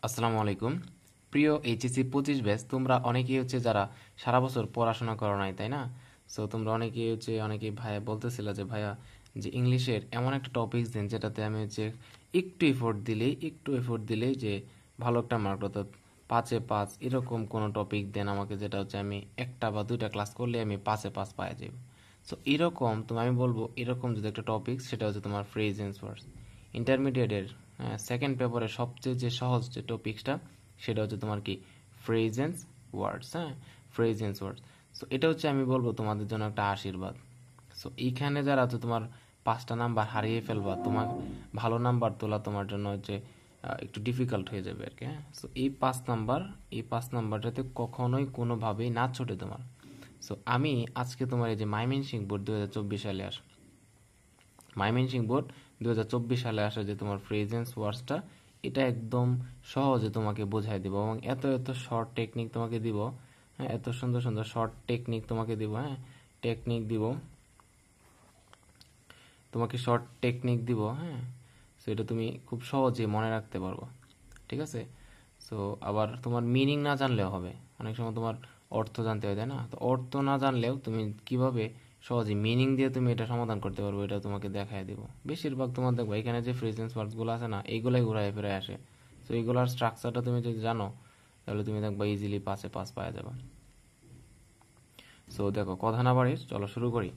আসসালামু আলাইকুম। প্রিয় এইচএসসি 25 ব্যাচ, তোমরা অনেকেই যারা সারা বছর পড়াশোনা করো নাই, তাই না? সো তোমরা অনেকেই ভাইয়া বলতেছিল যে ভাইয়া যে ইংলিশের এমন একটা টপিকস দিন যেটাতে আমি একটু এফোর্ট দিলেই যে ভালো একটা মার্ক, অর্থাৎ 5-এ 5 এরকম কোনো টপিক দেন আমাকে, যেটা আমি একটা বা দুইটা ক্লাস করলে আমি 5-এ 5 পাওয়া যাব। সো এরকম আমি বলবো এরকম যদি একটা টপিক, সেটা তোমার ফ্রেজ এন্ড ওয়ার্ডস ইন্টারমিডিয়েটের সেকেন্ড পেপারের সবচেয়ে যে সহজ যে টপিকসটা, সেটা তোমার কি ফ্রেজেন্স ওয়ার্ডস। ফ্রেজেন্স ওয়ার্ডস। সো এটা আমি বলবো তোমাদের জন্য একটা আশীর্বাদ। সো এইখানে যারা তোমার 5টা নাম্বার হারিয়ে ফেলবা, তোমার ভালো নাম্বার তোলা তোমার জন্য একটু ডিফিকাল্ট হয়ে যাবে আর কি। হ্যাঁ, সো এই 5 নাম্বার যাতে কখনোই কোনোভাবেই না ছোটে তোমার। সো আমি আজকে তোমার এই যে ময়মনসিংহ বোর্ড 2024 সালে আসে, ময়মনসিংহ বোর্ড 2024 সালে আসা যে তোমার ফ্রেজেন্স ওয়ার্ডসটা, এটা একদম সহজে তোমাকে বোঝাই দিব এবং এত এত শর্ট টেকনিক তোমাকে দিব। হ্যাঁ, এত সুন্দর সুন্দর শর্ট টেকনিক তোমাকে দিব। হ্যাঁ, টেকনিক দিব, তোমাকে শর্ট টেকনিক দিব। হ্যাঁ, সো এটা তুমি খুব সহজে মনে রাখতে পারবো। ঠিক আছে? সো আবার তোমার মিনিং না জানলেও হবে, অনেক সময় তোমার অর্থ জানতে হয়, তাই না? তো অর্থ না জানলেও তুমি কিভাবে সহজে মিনিং দিয়ে তুমি এটা সমাধান করতে পারবো, এটা তোমাকে দেখায় দিব। বেশিরভাগ তোমার দেখবো এখানে যে ফ্রেজেন্স ওয়ার্ডসগুলো আছে না, এইগুলাই ঘুরায় ফিরে আসে। তো এইগুলোর স্ট্রাকচারটা তুমি যদি জানো, তাহলে তুমি দেখবা ইজিলি 5-এ 5 পাওয়া যাবে। সো দেখো, কথা না বাড়ি চলো শুরু করি।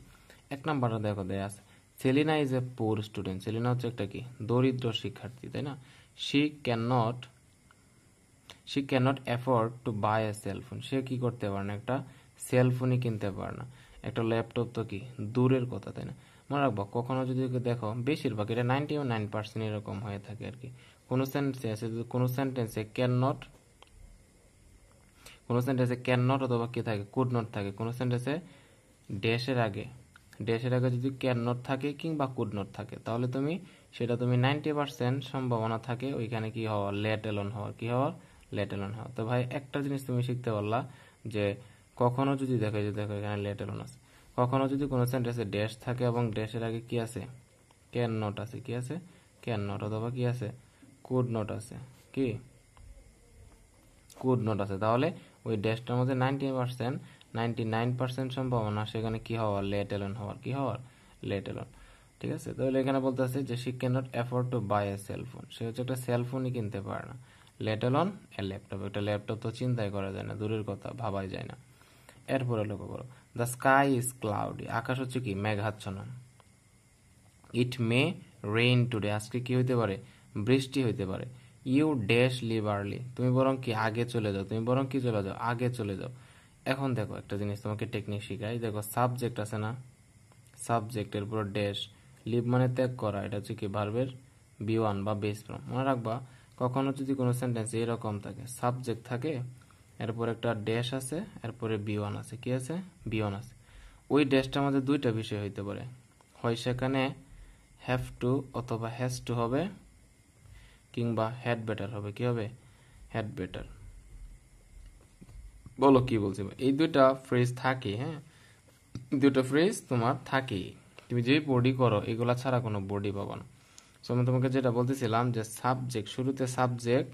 1 নাম্বারটা দেখো দেয়া আছে, সেলিনা ইজ এ পুর স্টুডেন্ট। সেলিনা হচ্ছে একটা কি দরিদ্র শিক্ষার্থী, তাই না? She can not she can not afford to buy a cellphone. সে কি করতে পারে না, একটা সেলফোনই কিনতে পারে না। একটা ল্যাপটপ তো কি দূরের কথা, তাই না? মনে রাখবো, কখনো যদি দেখো, বেশিরভাগ এটা 99% এরকম হয়ে থাকে আর কি। কোনো সেন্টেন্সে আছে, কোনো সেন্টেন্সে ক্যান নট, কোনো সেন্টেন্সে ক্যান নট অথবা কি থাকে, কুড নট থাকে। কোনো সেন্টেন্সে ড্যাশের আগে যদি ক্যান নট থাকে কিংবা কুড নট থাকে, তাহলে তুমি 90% সম্ভাবনা থাকে ওইখানে কি হওয়ার, লেট এলোন হওয়ার। কি হওয়ার? লেট এলোন হওয়ার। তো ভাই একটা জিনিস তুমি শিখতে পারলা যে কখনো যদি দেখো, যে দেখো এখানে লেট এলোন আছে, কখনো যদি কোনো সেন্টেন্সে ড্যাশ থাকে এবং ড্যাশের আগে কি আছে, ক্যান নট আছে। কি আছে? ক্যান নট অথবা কি আছে, কুড নট আছে। কি কুড নট আছে, তাহলে ওই ড্যাশটার মধ্যে 99% সম্ভাবনা সেখানে কি হওয়ার, লেট এলোন হওয়ার। কি হওয়ার? Let alone. ঠিক আছে? তাহলে এখানে বলতে আছে যে she can not afford to buy a cellphone. সে একটা সেলফোনই কিনতে পারে না। Let alone a laptop. একটা ল্যাপটপ তো চিন্তাই করা যায় না, দূরের কথা, ভাবাই যায় না। এরপরে লক্ষ্য করো, দ্য স্কাই ইজ ক্লাউডি। আকাশ হচ্ছে কি মেঘাচ্ছন্ন। It may rain today. আজকে কি হইতে পারে? বৃষ্টি হইতে পারে। You dash leave early. তুমি বরং কি আগে চলে যাও, তুমি বরং কি চলে যাও, আগে চলে যাও। এখন দেখো একটা জিনিস তোমাকে টেকনিক শিখাই। দেখো সাবজেক্ট আছে না, সাবজেক্টের উপর ড্যাশ, লিভ মানে ত্যাগ করা, এটা হচ্ছে কি ভার্বের বি1 বা বেস ফর্ম। মনে রাখবা, কখনো যদি কোনো সেন্টেন্স এরকম থাকে, সাবজেক্ট থাকে, এরপর একটা ড্যাশ আছে, এরপরে বি1 আছে। কি আছে? বি1 আছে। ওই ড্যাশটার মধ্যে দুইটা বিষয় হইতে পারে, হয় সেখানে হ্যাভ টু অথবা হ্যাজ টু হবে, কিংবা হ্যাড বেটার হবে। কি হবে? Had better. বলো কি বলছি? এই দুইটা ফ্রেজ থাকে। হ্যাঁ, দুটো ফ্রেজ তোমার থাকেই, তুমি যে বডি করো এগুলা ছাড়া কোনো বডি পাবো না। সো আমি তোমাকে যেটা বলতেছিলাম যে সাবজেক্ট, শুরুতে সাবজেক্ট,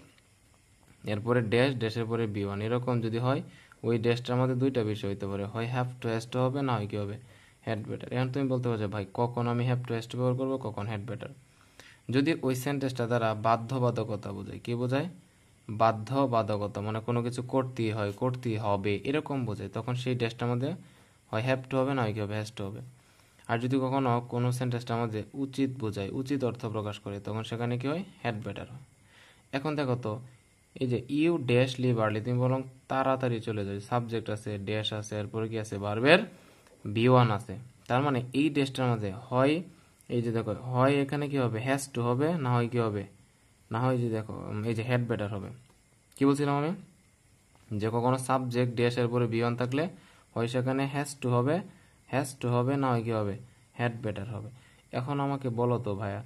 এরপরে ড্যাশ, ড্যাশের পরে বি1, এরকম যদি হয়, ওই ড্যাশটার মধ্যে দুইটা বিষয় হইতে পারে, হয় হ্যাভ টু হ্যাজ টু হবে, না হয় কি হবে, হ্যাড বেটার। এখন তুমি বলতে পারছো ভাই কখন আমি হ্যাভ টু হ্যাজ টু ব্যবহার করবো, কখন হ্যাড বেটার? যদি ওই সেন্টেন্সটা দ্বারা বাধ্যবাধকতা বোঝায়। কি বোঝায়? বাধ্যবাধকতা, মানে কোনো কিছু করতেই হয়, করতেই হবে, এরকম বোঝায়, তখন সেই ড্যাশটার মধ্যে হয় হ্যাভ টু হবে, না হয় কি হবে, হ্যাজ টু হবে। আর যদি কখনো কোনো সেন্টেন্সটার মধ্যে উচিত বোঝায়, উচিত অর্থ প্রকাশ করে, তখন সেখানে কি হয়, হ্যাড বেটার হয়। এখন দেখো তো, এই যে ইউ ড্যাশ লিভ আর্লি, তুমি বরং তাড়াতাড়ি চলে যাও, সাবজেক্ট আছে, ড্যাশ আছে, এরপরে কি আছে, ভার্বের বি1 আছে। তার মানে এই ড্যাশটার মধ্যে হয়, এই যে দেখো, হয় এখানে কি হবে, হ্যাজ টু হবে, না হয় কি হবে, না হয় যে দেখো এই যে হ্যাড বেটার হবে। কি বলছিলাম আমি? যে কখনো সাবজেক্ট ড্যাশের পরে বি1 থাকলে হয় সেখানে হ্যাজ টু হবে, না হয় কি হবে, হ্যাড বেটার হবে। এখন আমাকে বলো তো ভাইয়া,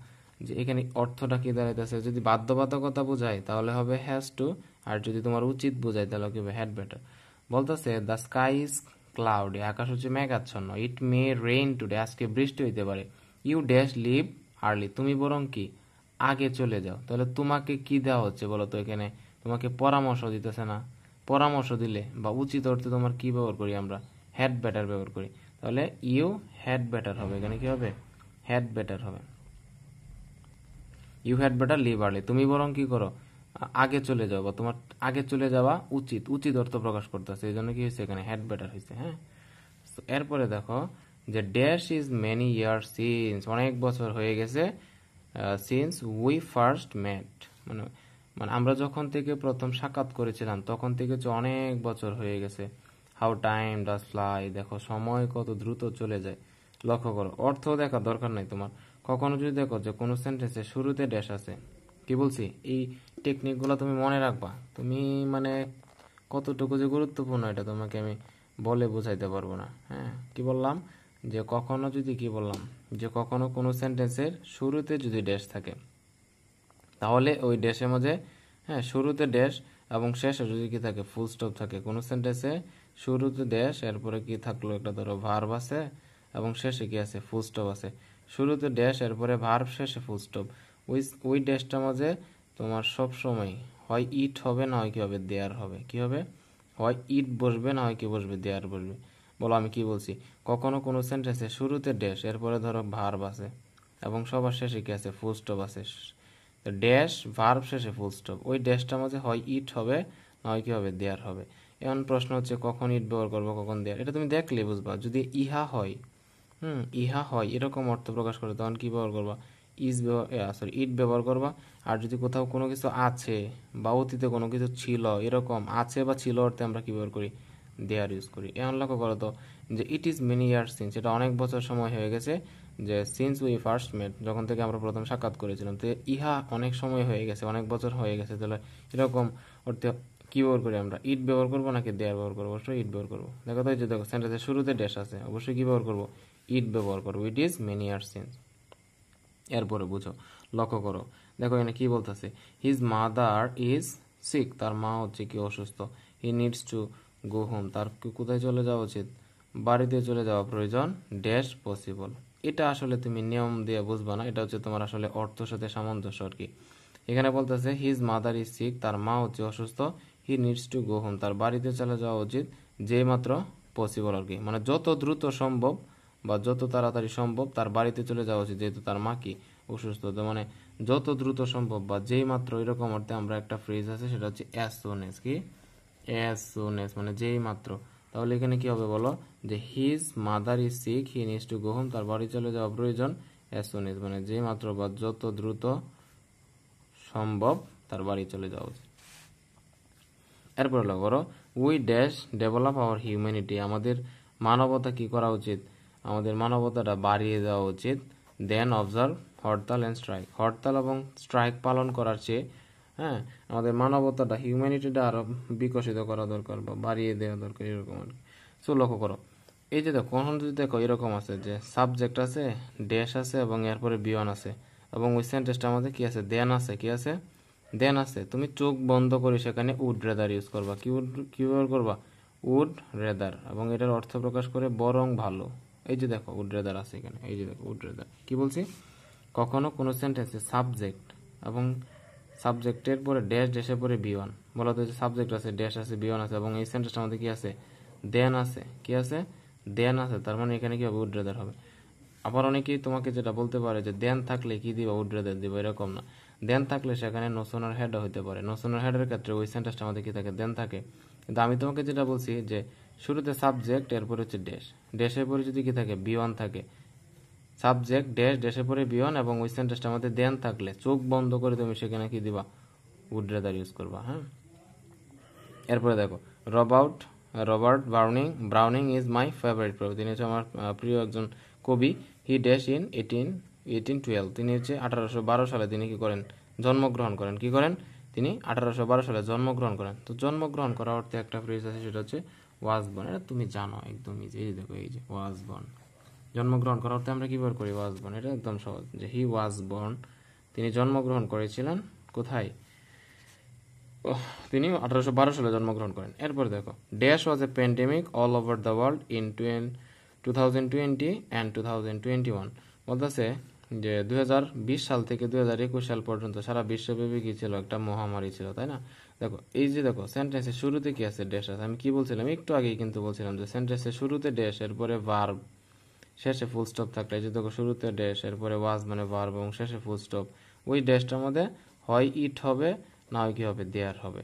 যে এখানে অর্থটা কি দাঁড়াইতেছে? যদি বাধ্যবাধকতা বোঝায় তাহলে হবে হ্যাজ টু, আর যদি তোমার উচিত বোঝায় তাহলে কি হবে, হ্যাড বেটার। বলতেছে দ্য স্কাই ইজ ক্লাউডি, আকাশ হচ্ছে মেঘাচ্ছন্ন। ইট মে রেইন টুডে, আজকে বৃষ্টি হইতে পারে। ইউ ড্যাশ লিভ আর্লি, তুমি বরং কি আগে চলে যাও। তাহলে তোমাকে কি দেওয়া হচ্ছে বলো তো এখানে? তোমাকে পরামর্শ দিতেছে না। পরামর্শ দিলে বা উচিত অর্থে তোমার কি ব্যবহার করি আমরা? হ্যাড বেটার ব্যবহার করি। তাহলে ইউ হ্যাড বেটার হবে, এখানে কি হবে? হ্যাড বেটার হবে। You had better leave early, তুমি বরং কি করো? আগে চলে যাও, বা তোমার আগে চলে যাওয়া উচিত, উচিত অর্থ প্রকাশ করতেছে, এই জন্য কি হয়েছে এখানে? হ্যাড বেটার হয়েছে। হ্যাঁ, এরপরে দেখো যে dash is many year since, অনেক বছর হয়ে গেছে, সিন্স উই ফার্স্ট মেট, মানে মানে আমরা যখন থেকে প্রথম সাক্ষাৎ করেছিলাম তখন থেকে যে অনেক বছর হয়ে গেছে। হাউ টাইম ডাজ ফ্লাই, দেখো সময় কত দ্রুত চলে যায়। লক্ষ্য করো, অর্থ দেখার দরকার নাই তোমার। কখনো যদি দেখো যে কোনো সেন্টেন্সে শুরুতে ড্যাশ আছে, কি বলছি, এই টেকনিকগুলো তুমি মনে রাখবা। তুমি মানে কতটুকু যে গুরুত্বপূর্ণ এটা তোমাকে আমি বলে বোঝাইতে পারবো না। হ্যাঁ, কি বললাম যে কখনো যদি, কি বললাম যে কখনো কোনো সেন্টেন্সের শুরুতে যদি ড্যাশ থাকে, তাহলে ওই ড্যাশের মাঝে, হ্যাঁ, শুরুতে ড্যাশ এবং শেষে যদি কি থাকে? ফুল স্টপ থাকে। কোনো সেন্টেন্সে শুরুতে ড্যাশ, এরপরে কি থাকলো? একটা ধরো ভার্ব আছে এবং শেষে কি আছে? ফুল স্টপ আছে। শুরুতে ড্যাশ, এরপরে ভার্ব, শেষে ফুল স্টপ। ওই ড্যাশটার মাঝে তোমার সব সময় হয় ইট হবে, না হয় কি হবে? দেয়ার হবে। কি হবে? হয় ইট বসবে, না হয় কি বসবে? দেয়ার বসবে। বলো আমি কি বলছি? কখনো কোনো সেন্টেন্সে শুরুতে ড্যাশ, এরপরে ধরো ভার্ব আছে এবং সবার শেষে কি আছে? ফুল স্টপ আছে। ড্যাশ, ভার্ব, শেষে ফুল স্টপ। ওই ড্যাশটার মাঝে হয় ইট হবে, না হয় কি হবে? দেয়ার হবে। এখন প্রশ্ন হচ্ছে কখন ইট ব্যবহার করবো, কখন দেয়ার? এটা তুমি দেখলে বুঝবা। যদি ইহা হয়, ইহা হয় এরকম অর্থ প্রকাশ করে, তখন কি ব্যবহার করবা? ইট ব্যবহার করবা। আর যদি কোথাও কোনো কিছু আছে বা অতীতে কোনো কিছু ছিল, এরকম আছে বা ছিল অর্থে আমরা কি ব্যবহার করি? দেয়ার ইউজ করি। এখন লক্ষ্য করো তো যে it is many years since, এটা অনেক বছর সময় হয়ে গেছে, যে সিন্স উই ফার্স্ট মেট, যখন থেকে আমরা প্রথম সাক্ষাৎ করেছিলাম। তো ইহা অনেক সময় হয়ে গেছে, অনেক বছর হয়ে গেছে, তাহলে এরকম অর্থে কি ব্যবহার করি আমরা? ইট ব্যবহার করবো নাকি দেয়ার ব্যবহার করবো? অবশ্যই ইট ব্যবহার করবো। দেখো তো, এই যে দেখো সেন্টেন্সের শুরুতে ড্যাশ আছে, অবশ্যই কি ব্যবহার করবো? ইট ব্যবহার করবো। It is many years since. এরপরে বুঝো, লক্ষ্য করো, দেখো এখানে কি বলতেছে? হিজ মাদার ইজ সিক, তার মা হচ্ছে কি? অসুস্থ। হি নিডস টু গো হোম, তার কোথায় চলে যাওয়া উচিত? বাড়িতে চলে যাওয়া প্রয়োজন। ড্যাশ পসিবল, এটা আসলে তুমি নিয়ম দিয়ে বুঝবা না, এটা হচ্ছে তোমার আসলে অর্থের সাথে সামঞ্জস্য আর কি। এখানে বলতেছে হিজ মাদার ইজ সিক, তার মা হচ্ছে অসুস্থ। হি নিডস টু গো হোম, তার বাড়িতে চলে যাওয়া উচিত, যে মাত্র পসিবল আর কি, মানে যত দ্রুত সম্ভব বা যত তাড়াতাড়ি সম্ভব তার বাড়িতে চলে যাওয়া উচিত, যেহেতু তার মা কি? অসুস্থ। তো মানে যত দ্রুত সম্ভব বা যেই মাত্র, এরকম অর্থে আমরা একটা ফ্রেজ আছে, সেটা হচ্ছে অ্যাজ সুন এজ। কি? অ্যাজ সুন এজ মানে যেই মাত্র। তাহলে এখানে কি হবে বলো? যে his mother is sick, he needs to go home, তার বাড়ি চলে যাওয়া প্রয়োজন, অ্যাজ সুন এজ মানে যেই মাত্র বা যত দ্রুত সম্ভব তার বাড়ি চলে যাওয়া উচিত। এরপরে লক্ষ্য করো, we dash develop our humanity, আমাদের মানবতা কি করা উচিত? আমাদের মানবতাটা বাড়িয়ে দেওয়া উচিত। দেন অবজার্ভ হরতাল অ্যান্ড স্ট্রাইক, হরতাল এবং স্ট্রাইক পালন করার চেয়ে, হ্যাঁ, আমাদের মানবতাটা, হিউম্যানিটিটা আরো বিকশিত করা দরকার বা বাড়িয়ে দেওয়া দরকার, এরকম আর কি। সো লক্ষ্য করো, এই যে দেখো, কখন যদি দেখো এরকম আছে যে সাবজেক্ট আছে, ড্যাশ আছে এবং এরপরে বিয়ন আছে, এবং ওই সেন্টেন্সটা আমাদের কি আছে? দেন আছে। কি আছে? দেন আছে। তুমি চোখ বন্ধ করে সেখানে উড রেদার ইউজ করবা। কি ব্যবহার করবা? উড রেদার, এবং এটার অর্থ প্রকাশ করে বরং ভালো। এই যে দেখো উড রেদার আছে এখানে, এই যে দেখো উড রেদার। কি বলছি? কখনো কোনো সেন্টেন্সে সাবজেক্ট এবং সাবজেক্টের পরে ড্যাশ, ড্যাশের পরে বিয়ন, বলা তো যে সাবজেক্ট আছে, ড্যাশ আছে, বিয়ন আছে, এবং এই সেন্টেন্সটার মধ্যে কি আছে? দেন আছে। কি আছে? দেন আছে। তার মানে এখানে কি হবে? উড রেদার হবে। আবার অনেকেই তোমাকে যেটা বলতে পারে যে দেন থাকলে কি দিবা? উড রেদার দিবা, এরকম না। দেন থাকলে সেখানে নোশনাল হেড হইতে পারে। নোশনাল হেডের ক্ষেত্রে ওই সেন্টেন্সটা আমাদের কি থাকে? দেন থাকে। কিন্তু আমি তোমাকে যেটা বলছি যে শুরুতে সাবজেক্ট, এরপরে হচ্ছে ড্যাশ, ড্যাশের পরে যদি কি থাকে? বিয়ন থাকে। সাবজেক্ট ড্যাশ, ড্যাশের পরে বিয়ন, এবং ওই সেন্টেন্সটা আমাদের দেন থাকলে চোখ বন্ধ করে তুমি সেখানে কি দিবা? উড রেদার ইউজ করবা। হ্যাঁ, এরপরে দেখো, Robert Browning is my favourite poet, তিনি হচ্ছে আমার প্রিয় একজন কবি। হি ড্যাশ ইন 1812, তিনি হচ্ছে 1812 সালে তিনি কি করেন? জন্মগ্রহণ করেন। কি করেন? তিনি 1812 সালে জন্মগ্রহণ করেন। তো জন্মগ্রহণ করার অর্থে একটা ফ্রেজ আছে, সেটা হচ্ছে ওয়াজ বর্ন। এটা তুমি জানো একদম ইজি। এই দেখো, এই যে ওয়াজ বর্ন, জন্মগ্রহণ করার অর্থে আমরা কি ব্যবহার করি? Was born. এটা একদম সহজ, যে হি ওয়াজ বর্ন, তিনি জন্মগ্রহণ করেছিলেন। কোথায়? তিনি 1812 সালে জন্মগ্রহণ করেন। এরপর দেখো, dash was A pandemic all over the world in 2020 and 2021, বলতেছে যে 2020 সাল থেকে 2021 সাল পর্যন্ত সারা বিশ্বব্যাপী কি ছিল, একটা মহামারী ছিল, তাই না? দেখো এই যে দেখো সেন্টেন্সের শুরুতে কি আছে, ড্যাশ আছে। আমি কি বলছিলাম একটু আগেই কিন্তু বলছিলাম যে সেন্টেন্সের শুরুতে ড্যাশ, এরপরে ভার্ব, শেষে ফুল স্টপ থাকলে, এই যে দেখো শুরুতে ড্যাশ, এরপরে ওয়াজ মানে ভার্ব এবং শেষে ফুল স্টপ, ওই ড্যাশটার মধ্যে হয় ইট হবে না হয় কি হবে, দেয়ার হবে।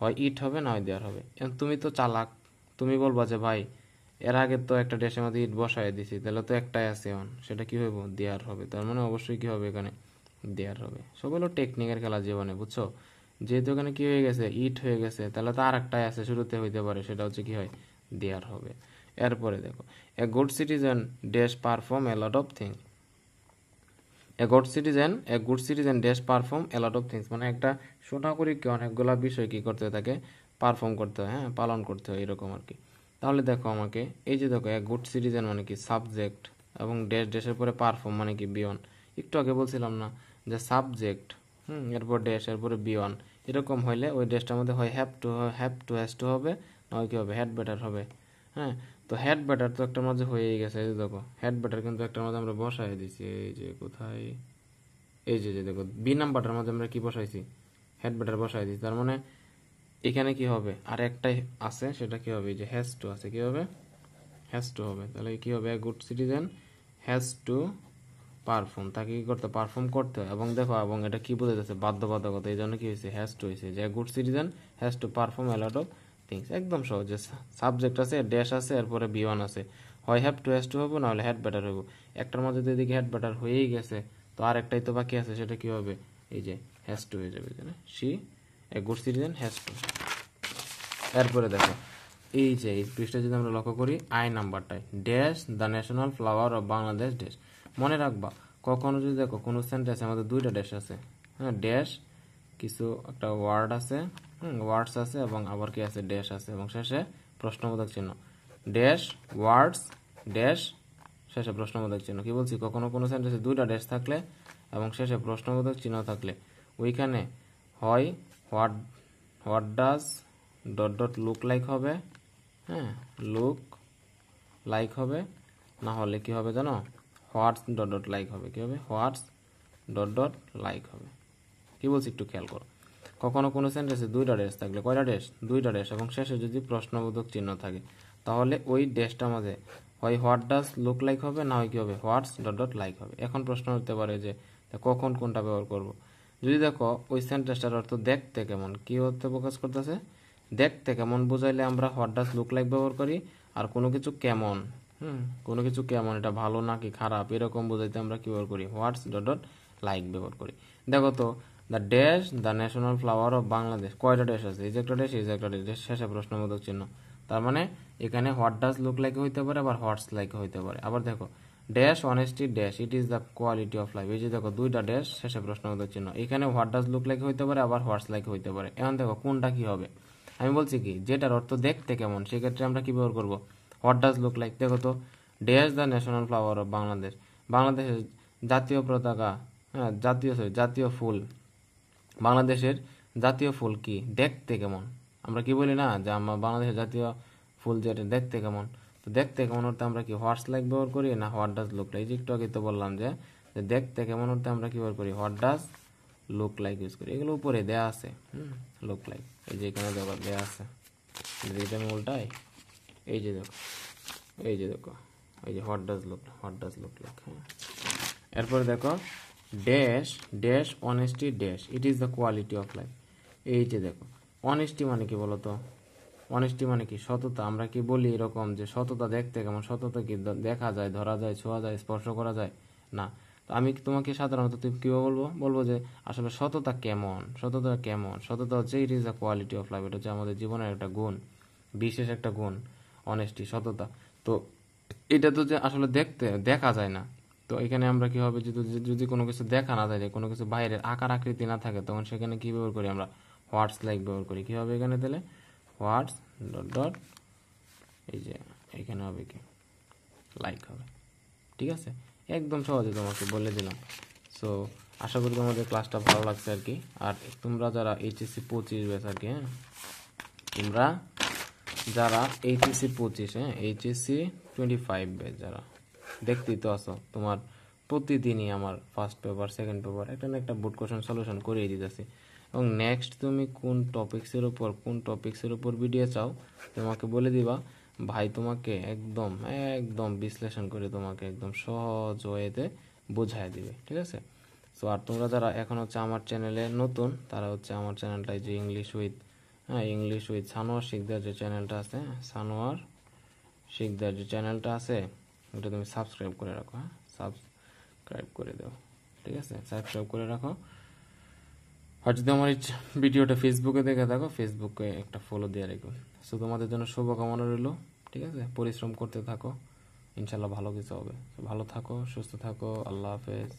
হয় ইট হবে না হয় দেয়ার হবে। এখন তুমি তো চালাক, তুমি বলবা যে ভাই এর আগে তো একটা ড্যাশের মধ্যে ইট বসায় দিছি, তাহলে তো একটাই আছে এখন, সেটা কি হইব, দেয়ার হবে। তার মানে অবশ্যই কি হবে এখানে, দেয়ার হবে। সব হলো টেকনিকের খেলা জীবনে, বুঝছো? যেহেতু এখানে কি হয়ে গেছে, ইট হয়ে গেছে, তাহলে তো আর একটাই আছে শুরুতে হইতে পারে, সেটা হচ্ছে কি হয়, দেয়ার হবে। এরপরে দেখো, এ good citizen dash perform A lot of things. A good citizen dash perform A lot of things, মানে একটা সুনাগরিককে অনেকগুলা বিষয় কি করতে হয়, তাকে পারফর্ম করতে হয়, হ্যাঁ, পালন করতে হয়, এরকম আর কি। তাহলে দেখো আমাকে এই যে দেখো, এ গুড সিটিজেন মানে কি সাবজেক্ট, এবং ড্যাশ ড্যাশের পরে পারফর্ম মানে কি বিয়ন। একটু আগে বলছিলাম না যে সাবজেক্ট, এরপর ড্যাশ, এরপরে বিয়ন, এরকম হইলে ওই ড্যাশটার মধ্যে হয় হ্যাভ টু হ্যাজ টু হবে, নয় কি হবে, হ্যাড বেটার হবে। হ্যাঁ, তো হেড ব্যাটার তো একটার মাঝে হয়েই গেছে, এই যে দেখো হেড ব্যাটার কিন্তু একটার মাঝে আমরা বসাই দিছি, এই যে কোথায়, এই যে দেখো বি নাম্বারটার মধ্যে আমরা কি বসাইছি, হেড ব্যাটার বসাই দিছি। তার মানে এখানে কি হবে, আর একটাই আছে, সেটা কি হবে, এই যে হ্যাজ টু আছে, কি হবে, হ্যাজ টু হবে। তাহলে কি হবে, good citizen has to perform, তাকে কি করতে, পারফর্ম করতে হয়। এবং দেখো, এবং এটা কি বোঝাইতেছে, বাধ্যবাধকতা, এই জন্য কি হয়েছে, হ্যাজ টু হয়েছে, যে good citizen has to perform A lot of things. একদম সহজ, যে সাবজেক্ট আছে, ড্যাশ আছে, এরপরে বি ওয়ান আছে, হয় হ্যাভ টু হ্যাজ টু হবো, নাহলে হেড ব্যাটার হবো। একটার মধ্যে তো এদিকে হেড ব্যাটার হয়েই গেছে, তো আর একটাই তো বাকি আছে, সেটা কি হবে, এই যে হ্যাজ টু হয়ে যাবে, C a good citizen has to. এরপরে দেখো এই যে এই পৃষ্ঠা যদি আমরা লক্ষ্য করি, আই নাম্বারটাই dash the national flower of Bangladesh dash. মনে রাখবা, কখনো যদি দেখো কোনো সেন্টেন্সে আমাদের দুইটা ড্যাশ আছে, হ্যাঁ, ড্যাশ কিছু একটা ওয়ার্ড আছে, ওয়ার্ডস আছে, এবং আবার কি আছে, ড্যাশ আছে, এবং শেষে প্রশ্নবোধক চিহ্ন, ড্যাশ ওয়ার্ডস ড্যাশ শেষে প্রশ্নবোধক চিহ্ন। কি বলছি, কখনো কোনো সেন্টেন্সে দুইটা ড্যাশ থাকলে এবং শেষে প্রশ্নবোধক চিহ্ন থাকলে, ওইখানে হয় what what does dot dot look like হবে, হ্যাঁ, লুক লাইক হবে, না হলে কি হবে জানো, হোয়াটস ডট ডট লাইক হবে, কি হবে, হোয়াটস ডট ডট লাইক হবে। কি বলছি একটু খেয়াল করো, কখনো কোনো সেন্টেন্সে দুইটা ড্যাশ থাকলে, কয়টা ড্যাশ, দুইটা ড্যাশ, এবং শেষে যদি প্রশ্নবোধক চিহ্ন থাকে, তাহলে ওই ড্যাশটার মাঝে হয় হোয়াট ডাজ লুক লাইক হবে, না হয় কি হবে, হোয়াটস ডট ডট লাইক হবে। এখন প্রশ্ন হতে পারে যে কখন কোনটা ব্যবহার করব। যদি দেখো ওই সেন্টেন্সটার অর্থ দেখতে কেমন, কি অর্থে প্রকাশ করতেছে, দেখতে কেমন বুঝাইলে আমরা হোয়াট ডাজ লুক লাইক ব্যবহার করি, আর কোনো কিছু কেমন, কোনো কিছু কেমন, এটা ভালো নাকি খারাপ, এরকম বুঝাইতে আমরা কি ব্যবহার করি, হোয়াটস ডট ডট লাইক ব্যবহার করি। দেখো তো, the dash the national flower of Bangladesh, কয়টা ড্যাশ আছে, এই যে একটা ড্যাশ, এই যে একটা ড্যাশ, শেষে প্রশ্নবোধক চিহ্ন। তার মানে এখানে হোয়াট ডাজ লুক লাইক হইতে পারে, আবার হোয়াটস লাইক হইতে পারে। আবার দেখো dash honesty dash it is the quality of life, এই যে দেখো দুইটা ড্যাশ, শেষে প্রশ্নবোধক চিহ্ন। এখানে হোয়াট ডাজ লুক লাইক হইতে পারে, আবার হোয়াটস লাইক হইতে পারে। এখন দেখো কোনটা কি হবে, আমি বলছি কি, যেটার অর্থ দেখতে কেমন, সেক্ষেত্রে আমরা কি ব্যবহার করবো, হোয়াট ডাজ লুক লাইক। দেখো তো, dash the national flower of Bangladesh, বাংলাদেশের জাতীয় পতাকা, হ্যাঁ, জাতীয় ফুল, বাংলাদেশের জাতীয় ফুল কি, দেখতে কেমন। আমরা কি বলি না যে আমরা বাংলাদেশের জাতীয় ফুল যেটা দেখতে কেমন, তো দেখতে কেমন অর্থে আমরা কি হোয়াটস লাইক ব্যবহার করি, না হোয়াট ডাজ লুক লাইক। একটু আগে তো বললাম যে দেখতে কেমন অর্থে আমরা কি ব্যবহার করি, what does look like use করি। এগুলো উপরে দেয়া আছে, লুক লাইক, এই যে এখানে দেখো দেয়া আছে, এটা আমি উল্টাই, এই যে দেখো, এই যে দেখো, এই যে হোয়াট ডাজ লুক লাইক, হ্যাঁ। এরপরে দেখো dash dash honesty dash it is the quality of life, এই যে দেখো অনেস্টি মানে কি বলতো, অনেস্টি মানে কি, সততা। আমরা কি বলি এরকম যে সততা দেখতে কেমন, সততা কি দেখা যায়, ধরা যায়, ছোঁয়া যায়, স্পর্শ করা যায় না। তো আমি তোমাকে সাধারণত কিভাবে বলবো যে আসলে সততা কেমন, সততা হচ্ছে it is the quality of life, এটা হচ্ছে আমাদের জীবনের একটা গুণ, বিশেষ একটা গুণ, অনেস্টি, সততা। তো এটা তো যে আসলে দেখা যায় না, তো এখানে আমরা কি হবে, যদি কোনো কিছু দেখা না যায়, কোনো কিছু বাইরের আকার আকৃতি না থাকে, তখন সেখানে কি ব্যবহার করি আমরা, হোয়াটস লাইক ব্যবহার করি। কি হবে এখানে তাহলে, হোয়াটস ডট ডট, এই যে এখানে হবে কি, লাইক হবে। ঠিক আছে, একদম সহজে তোমাকে বলে দিলাম। সো আশা করি তোমাদের ক্লাসটা ভালো লাগছে আর কি। আর তোমরা যারা এইচএসসি 25 ব্যাচ আর কি, হ্যাঁ, তোমরা যারা এইচএসসি 25, হ্যাঁ, এইচএসসি 25 ব্যাচ যারা দেখতেই তো আছো, তোমার প্রতিদিনই আমার ফার্স্ট পেপার সেকেন্ড পেপার একটা না একটা বোর্ড কোশ্চেন সলিউশন করিয়ে দিতেছি। এবং নেক্সট তুমি কোন টপিক্সের উপর ভিডিও চাও তোমাকে বলে দিবা, ভাই তোমাকে একদম একদম বিশ্লেষণ করে তোমাকে একদম সহজ ওয়েতে বোঝায় দিবে, ঠিক আছে। সো আর তোমরা যারা এখন হচ্ছে আমার চ্যানেলে নতুন, তারা হচ্ছে আমার চ্যানেলটাই যে ইংলিশ উইথ সানোয়ার শিকদার যে চ্যানেলটা আছে, সানোয়ার শিকদার যে চ্যানেলটা আছে ওটা তুমি সাবস্ক্রাইব করে রাখো, হ্যাঁ সাবস্ক্রাইব করে দাও, ঠিক আছে, সাবস্ক্রাইব করে রাখো। আর যদি আমার এই ভিডিওটা ফেসবুকে দেখে থাকো, ফেসবুকে একটা ফলো দিয়ে রেখো। সো তোমাদের জন্য শুভকামনা রইল, ঠিক আছে, পরিশ্রম করতে থাকো, ইনশাল্লাহ ভালো কিছু হবে। ভালো থাকো, সুস্থ থাকো, আল্লাহ হাফেজ।